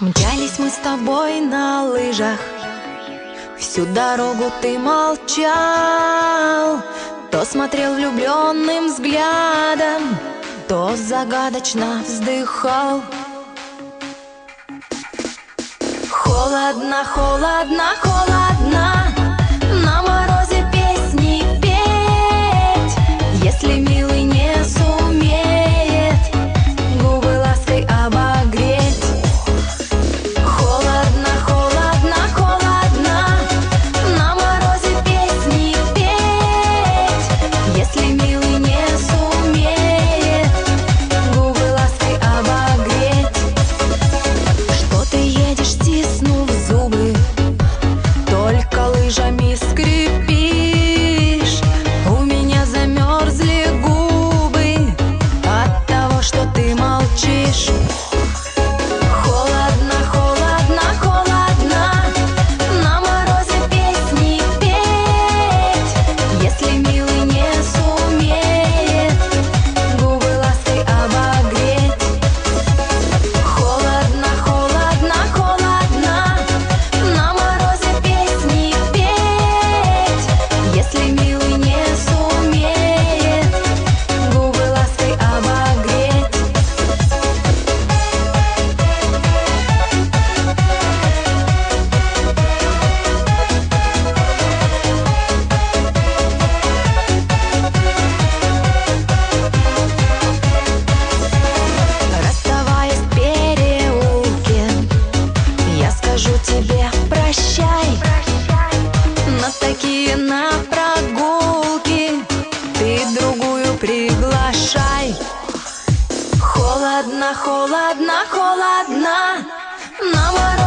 Мчались мы с тобой на лыжах, всю дорогу ты молчал, то смотрел влюбленным взглядом, то загадочно вздыхал. Холодно, холодно, холодно, на морозе песни петь, если милый не сумеет губы лаской обогреть. Холодно, холодно, холодно, на морозе песни петь, если милый не сумеет губы лаской обогреть. Что ты едешь, стиснув зубы, только лыжами скрипишь? У меня замерзли губы от того, что ты молчишь. Холодно, холодно, холодно, на морозе песни петь, если милый не сумеет губы лаской обогреть. Холодно, холодно, холодно, на морозе песни петь, если милый не сумеет губы лаской обогреть. Расставаясь в переулке, я скажу тебе прощай. На такие на прогулки ты другую приглашай. Холодно, холодно, холодно, на морозе